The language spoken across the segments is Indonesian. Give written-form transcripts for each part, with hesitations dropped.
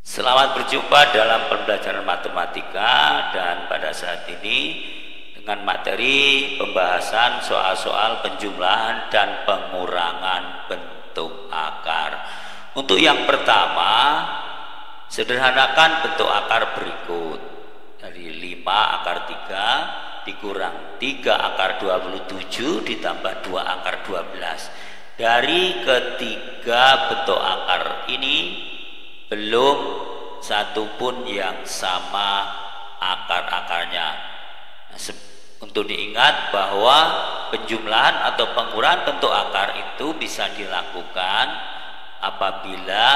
Selamat berjumpa dalam pembelajaran matematika, dan pada saat ini dengan materi pembahasan soal-soal penjumlahan dan pengurangan bentuk akar. Untuk yang pertama, sederhanakan bentuk akar berikut. Dari 5 akar 3 dikurang 3 akar 27 ditambah 2 akar 12. Dari ketiga bentuk akar ini belum satu pun yang sama akar-akarnya. Untuk diingat bahwa penjumlahan atau pengurangan bentuk akar itu bisa dilakukan apabila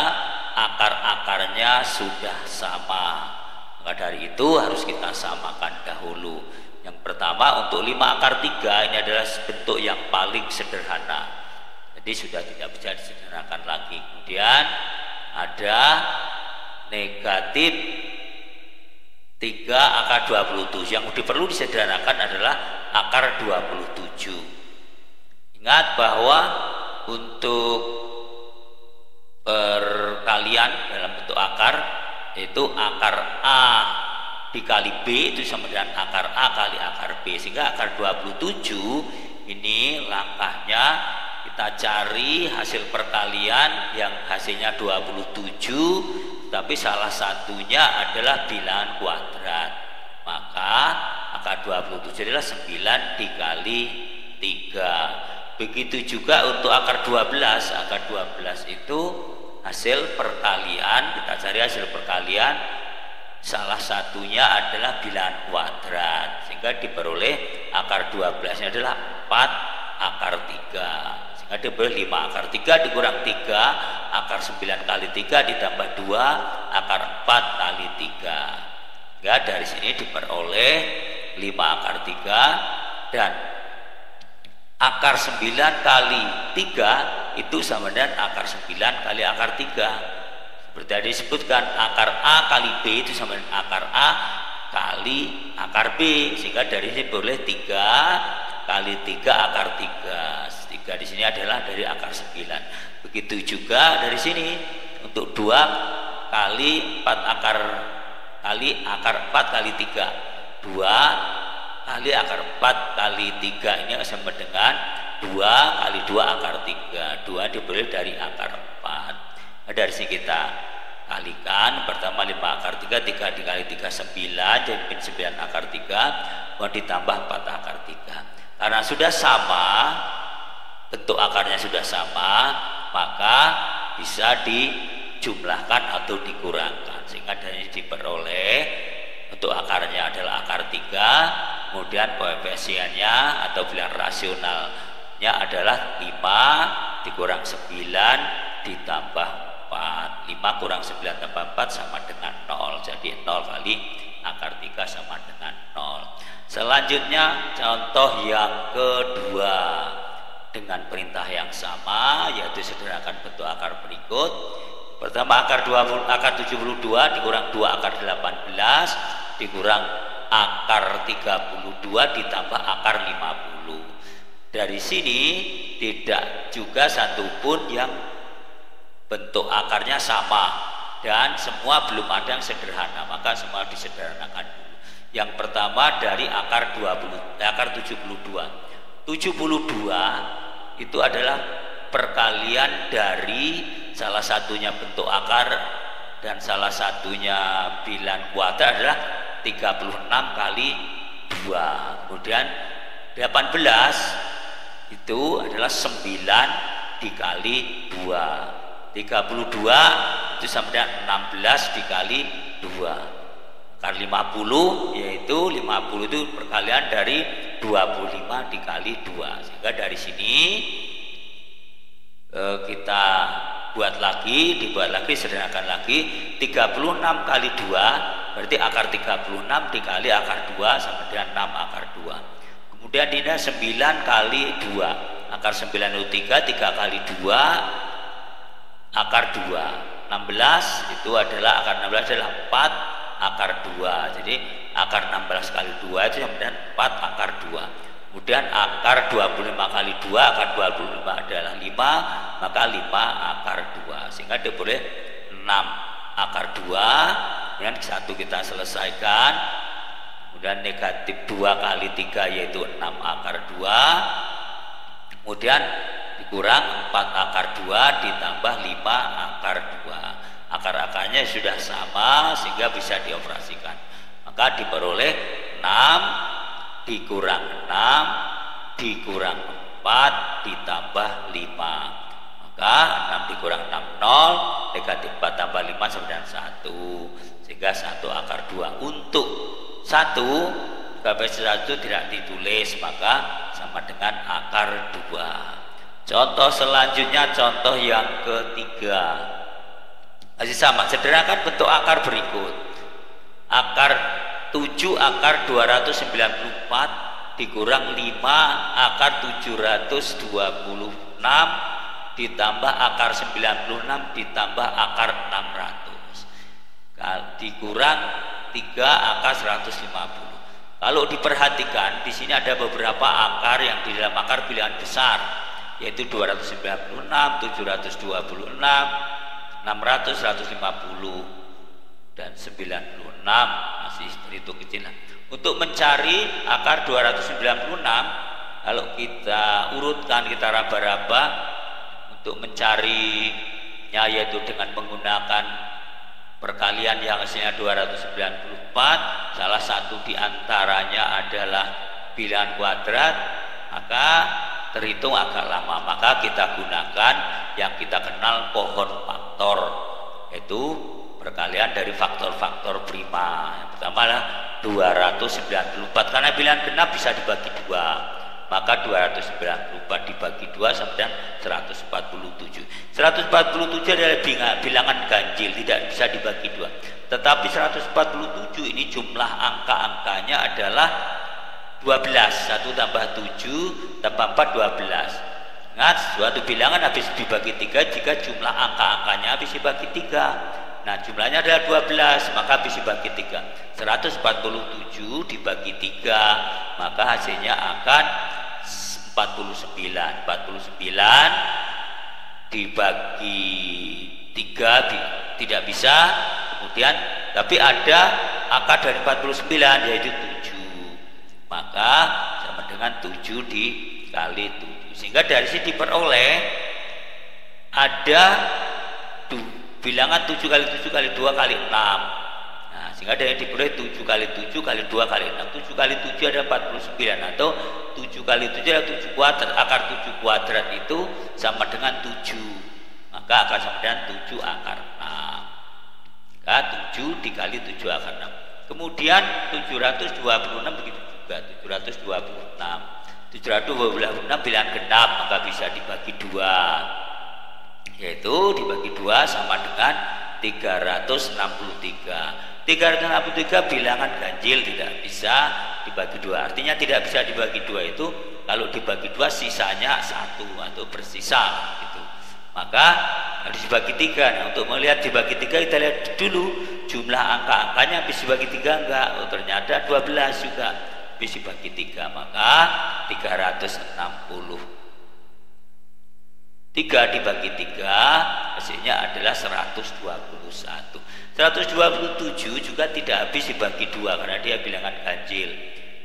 akar-akarnya sudah sama. Maka dari itu harus kita samakan dahulu. Yang pertama, untuk 5 akar 3 ini adalah bentuk yang paling sederhana, jadi sudah tidak bisa disederhanakan lagi. Kemudian ada negatif 3 akar 27. Yang perlu disederhanakan adalah akar 27. Ingat bahwa untuk perkalian dalam bentuk akar itu akar A dikali B itu sama dengan akar A kali akar B, sehingga akar 27 ini langkahnya kita cari hasil perkalian yang hasilnya 27, tapi salah satunya adalah bilangan kuadrat. Maka akar 27 adalah 9 dikali 3. Begitu juga untuk akar 12. Akar 12 itu hasil perkalian, kita cari hasil perkalian, salah satunya adalah bilangan kuadrat, sehingga diperoleh akar 12 nya adalah 4 akar 3. Ada 5 akar 3 dikurang 3 akar 9 kali 3 ditambah 2 akar 4 kali 3. Ya, dari sini diperoleh 5 akar 3, dan akar 9 kali 3 itu sama dengan akar 9 kali akar 3. Seperti tadi disebutkan, akar A kali B itu sama dengan akar A kali akar B, sehingga dari sini boleh 3 kali 3 akar 3. 3 di sini adalah dari akar 9. Begitu juga dari sini untuk 2 kali 4 akar kali akar 4 kali 3. 2 kali akar 4 kali 3 ini sama dengan 2 kali 2 akar 3. 2 diperoleh dari akar 4. Nah, dari sini kita kalikan. Pertama 5 akar 3, 3 dikali 3 9, jadi 9 akar 3, mau ditambah 4 akar 3. Karena sudah sama, bentuk akarnya sudah sama, maka bisa dijumlahkan atau dikurangkan, sehingga dari diperoleh bentuk akarnya adalah akar 3, kemudian koefisiennya atau bilangan rasionalnya adalah 5 dikurang 9 ditambah 4. 5 kurang 9 tambah 4 sama dengan 0, jadi 0 kali akar 3 sama dengan 0. Selanjutnya contoh yang kedua dengan perintah yang sama, yaitu sederhanakan bentuk akar berikut. Pertama, akar 72 dikurang 2 akar 18 dikurang akar 32 ditambah akar 50. Dari sini tidak juga satupun yang bentuk akarnya sama, dan semua belum ada yang sederhana, maka semua disederhanakan dulu. Yang pertama dari akar 72. 72 itu adalah perkalian dari salah satunya bentuk akar dan salah satunya bilangan kuadrat adalah 36 kali 2. Kemudian 18 itu adalah 9 dikali 2. 32 itu sama dengan 16 dikali 2. Akar 50, yaitu 50 itu perkalian dari 25 dikali 2. Sehingga dari sini kita dibuat lagi, sederhanakan lagi. 36 kali 2 berarti akar 36 dikali akar 2 sama dengan 6 akar 2. Kemudian ini 9 kali 2. Akar 9 itu 3 kali 2 akar 2. 16 itu adalah akar 16 adalah 4 akar 2. Jadi akar 16 kali 2 itu sama dengan 4 akar 2. Kemudian akar 25 kali 2, akar 25 adalah 5, maka 5 akar 2, sehingga dia boleh 6 akar 2. 2, yang 1 kita selesaikan, kemudian negatif 2 kali 3 yaitu 6 akar 2, kemudian dikurang 4 akar 2 ditambah 5 akar 2. Akar-akarnya sudah sama sehingga bisa dioperasikan, maka diperoleh 6 dikurang 6 dikurang 4 ditambah 5. Maka 6 dikurang 6 0, negatif 4 tambah 5 sama dengan 1, sehingga 1 akar 2. Untuk 1 KP1 tidak ditulis, maka sama dengan akar 2. Contoh selanjutnya, contoh yang ketiga, masih sama, sederhanakan bentuk akar berikut. Akar 7 akar 294 dikurang 5 akar 726 ditambah akar 96 ditambah akar 600 dikurang 3 akar 150. Kalau diperhatikan di sini ada beberapa akar yang di dalam akar bilangan besar, yaitu 296, 726, 600, 150 dan 96, masih itu kecil. Untuk mencari akar 296, kalau kita urutkan, kita raba-raba untuk mencarinya, yaitu dengan menggunakan perkalian yang hasilnya 294, salah satu diantaranya adalah bilangan kuadrat, maka terhitung agak lama. Maka kita gunakan yang kita kenal pohon faktor, yaitu perkalian dari faktor-faktor prima. Yang pertama adalah 294, karena bilangan genap bisa dibagi 2, maka 294 dibagi 2 sama dengan 147. 147 adalah bilangan ganjil, tidak bisa dibagi 2. Tetapi 147 ini jumlah angka-angkanya adalah 12. 1 tambah 7 tambah 4 12. Ingat, suatu bilangan habis dibagi 3 jika jumlah angka-angkanya habis dibagi 3. Nah, jumlahnya adalah 12, maka habis dibagi 3. 147 dibagi 3, maka hasilnya akan 49. 49 dibagi 3 tidak bisa, kemudian tapi ada akar dari 49 yaitu 7, maka sama dengan 7 dikali 7, sehingga dari sini diperoleh ada bilangan 7 kali 7 kali 2 kali 6. Nah, sehingga dari diperoleh 7 kali 7 kali 2 kali 6. 7 kali 7 ada 49, atau 7 kali 7 adalah 7 kuadrat. Akar 7 kuadrat itu sama dengan 7, maka akan sama dengan 7 akar 6. Maka 7 dikali 7 akar 6. Kemudian 726 begitu juga, 726. 726 bilangan genap, maka bisa dibagi 2, yaitu dibagi 2 sama dengan 363. 363 bilangan ganjil, tidak bisa dibagi 2. Artinya tidak bisa dibagi 2 itu kalau dibagi 2 sisanya 1 atau bersisa gitu. Maka harus dibagi 3. Nah, untuk melihat dibagi 3 kita lihat dulu jumlah angka-angkanya habis dibagi 3 enggak. Oh, ternyata 12 juga habis dibagi 3, maka 360. 3 dibagi 3 hasilnya adalah 121. 127 juga tidak habis dibagi 2 karena dia bilangan ganjil,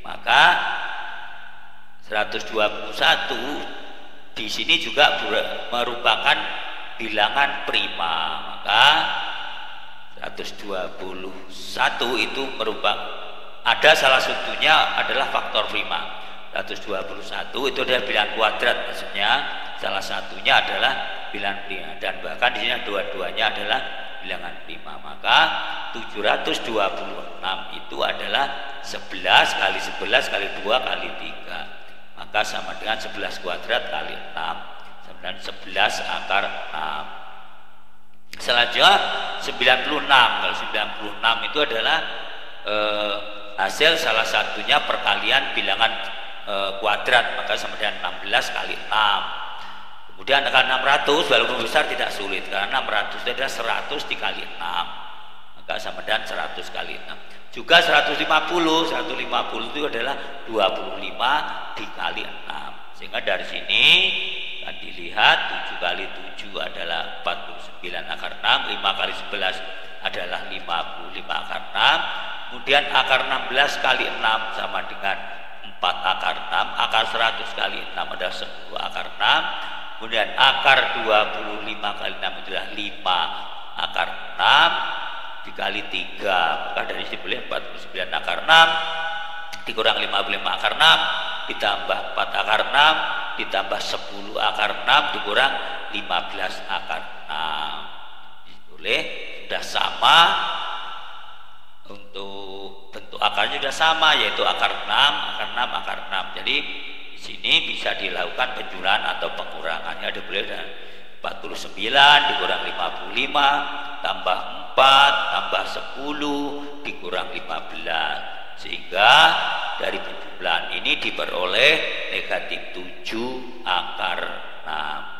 maka 121 di sini juga merupakan bilangan prima, maka 121 itu merupakan, ada salah satunya adalah faktor prima. 121 itu adalah bilangan kuadrat, maksudnya salah satunya adalah bilangan prima, dan bahkan di sini dua-duanya adalah bilangan prima. Maka 726 itu adalah 11 kali 11 kali 2 kali 3, maka sama dengan 11 kuadrat kali 6 sama dengan 11 akar 6. Selanjutnya 96. Kalau 96 itu adalah hasil salah satunya perkalian bilangan kuadrat, maka sama dengan 16 kali 6. Kemudian akan 600, walaupun besar tidak sulit, karena 600 itu adalah 100 dikali 6, maka sama dengan 100 kali 6. Juga 150 itu adalah 25 dikali 6, sehingga dari sini akan dilihat 7 kali 7 adalah 49 akar 6, 5 kali 11 adalah 50 55 akar 6. Kemudian akar 16 kali 6 sama dengan 4 akar 6. Akar 100 kali 6 adalah 10 akar 6. Kemudian akar 25 kali 6 adalah 5 akar 6 dikali 3. Maka dari sini boleh 49 akar 6 dikurang 55 akar 6 ditambah 4 akar 6 ditambah 10 akar 6 dikurang 15 akar 6. Boleh, sudah sama. Untuk bentuk akarnya sudah sama, yaitu akar 6, akar 6, akar 6. Jadi di sini bisa dilakukan penjumlahan atau pengurangannya. Ada boleh dan 49 dikurang 55 tambah 4 tambah 10 dikurang 15, sehingga dari penjumlahan ini diperoleh negatif 7 akar 6.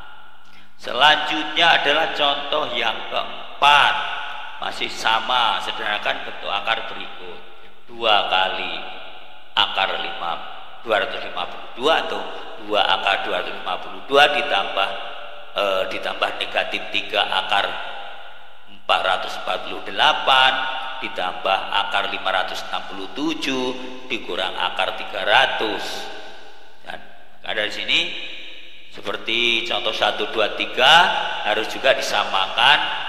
Selanjutnya adalah contoh yang keempat, masih sama, sederhanakan bentuk akar berikut. 2 kali akar 252 atau 2 akar 252 ditambah negatif 3 akar 448 ditambah akar 567 dikurang akar 300. Dan dari sini seperti contoh 1, 2, 3 harus juga disamakan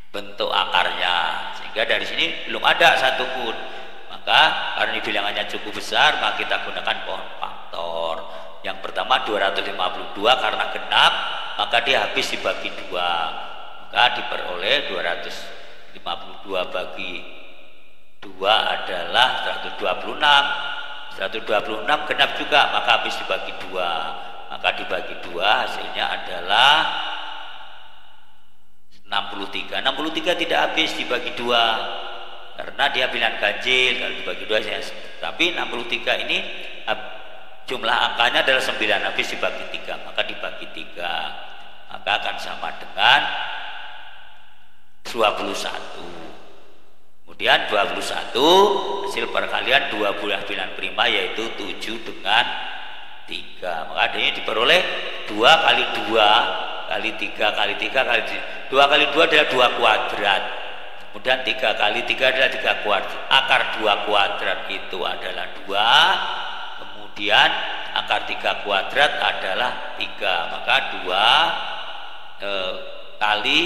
bentuk akarnya, sehingga dari sini belum ada satupun. Maka karena ini bilangannya cukup besar, maka kita gunakan pohon faktor. Yang pertama 252 karena genap, maka dia habis dibagi 2, maka diperoleh 252 bagi 2 adalah 126. 126 genap juga, maka habis dibagi 2, maka dibagi 2 hasilnya adalah 63. 63 tidak habis dibagi 2 karena dia bilangan ganjil. Kalau dibagi 2 tapi 63 ini jumlah angkanya adalah 9, habis dibagi 3, maka dibagi 3, maka akan sama dengan 21. Kemudian 21 hasil perkalian 2 buah bilangan prima, yaitu 7 dengan 3, maka adanya diperoleh 2 kali 2 kali 3 kali 3 kali 2 kali 2 adalah 2 kuadrat. Kemudian 3 kali 3 adalah 3 kuadrat. Akar 2 kuadrat itu adalah 2. Kemudian akar 3 kuadrat adalah 3. Maka 2 kali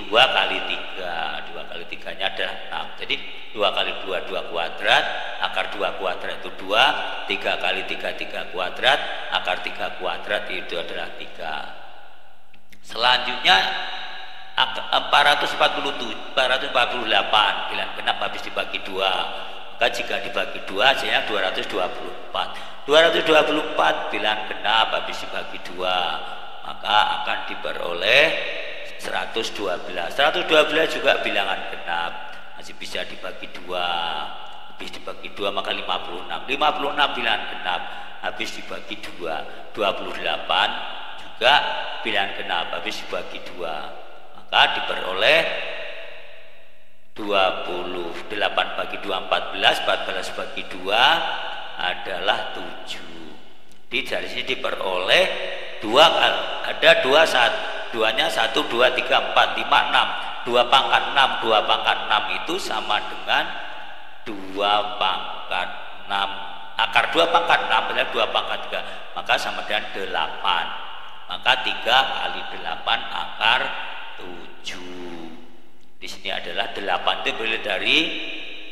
2 kali 3. 2 kali 3-nya adalah 6. Jadi 2 kali 2 2 kuadrat. Akar 2 kuadrat itu 2. 3 kali 3 3 kuadrat. Akar 3 kuadrat itu adalah 3. Selanjutnya 448 bilangan genap habis dibagi 2, maka jika dibagi 2 hasilnya 224. 224 bilangan genap habis dibagi 2, maka akan diperoleh 112. 112 juga bilangan genap, masih bisa dibagi 2, habis dibagi 2 maka 56. 56 bilangan genap habis dibagi 2. 28 juga bilangan genap habis dibagi 2, maka diperoleh 28 bagi 2 14, 14 bagi 2 adalah 7. Di dari sini diperoleh 2, ada 2 2-nya 1 2 3 4 5 6. 2 pangkat 6, 2 pangkat 6 itu sama dengan 2 pangkat 6. Akar 2 pangkat 6 adalah 2 pangkat 3, maka sama dengan 8. Maka 3 kali 8 akar 7. Di sini adalah 8 itu boleh dari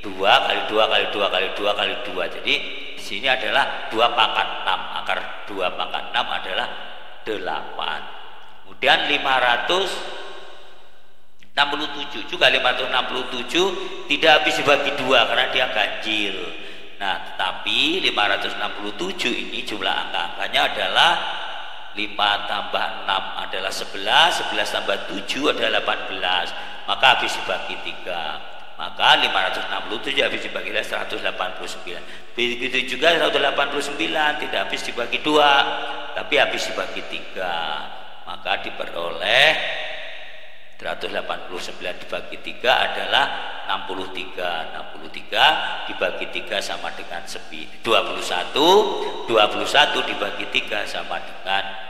2 kali 2 kali 2 kali 2 kali 2. Jadi di sini adalah 2 pangkat 6. Akar 2 pangkat 6 adalah 8. Kemudian 567 juga 567 tidak habis dibagi 2 karena dia ganjil. Nah, tetapi 567 ini jumlah angka-angkanya adalah 5 tambah 6 adalah 11, 11 tambah 7 adalah 18, maka habis dibagi 3, maka 567 habis dibagi 189. Begitu juga 189 tidak habis dibagi 2 tapi habis dibagi 3, maka diperoleh 189 dibagi 3 adalah 63. 63 dibagi 3 sama dengan 21. 21 dibagi 3 sama dengan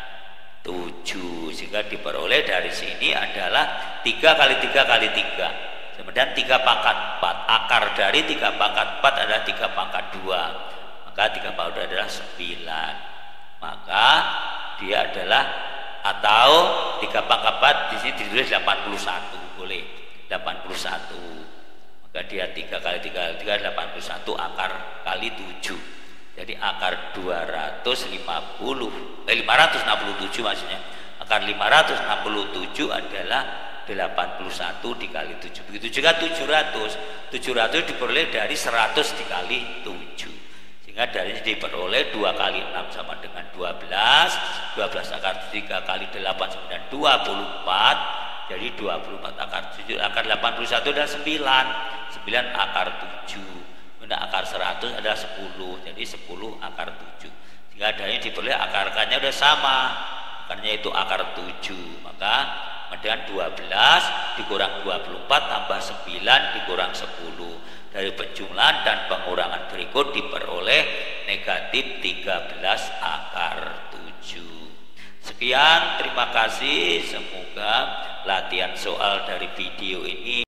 7, sehingga diperoleh dari sini adalah 3 kali 3 kali 3 sama kemudian 3 pangkat 4. Akar dari 3 pangkat 4 adalah 3 pangkat 2, maka 3 pangkat 2 adalah 9. Maka dia adalah, atau 3 pangkat 4 di sini ditulis 81, boleh 81. Maka dia 3 kali 3 kali 3 81 akar kali 7. Jadi akar 567 maksudnya. Akar 567 adalah 81 dikali 7. Begitu juga 700. 700 diperoleh dari 100 dikali 7. Sehingga dari ini diperoleh 2 kali 6 sama dengan 12. 12 akar 3 kali 8 sama dengan 24. Jadi 24 akar 7. Akar 81 adalah 9. 9 akar 7. Kemudian akar 100 adalah 10. Jadi 10 akar 7. Sehingga dari ini diperoleh akar-akarnya sudah sama. Akarnya itu akar 7. Maka kemudian 12 dikurang 24 tambah 9 dikurang 10. Dari penjumlahan dan pengurangan berikut diperoleh negatif 13 akar 7. Sekian, terima kasih. Semoga latihan soal dari video ini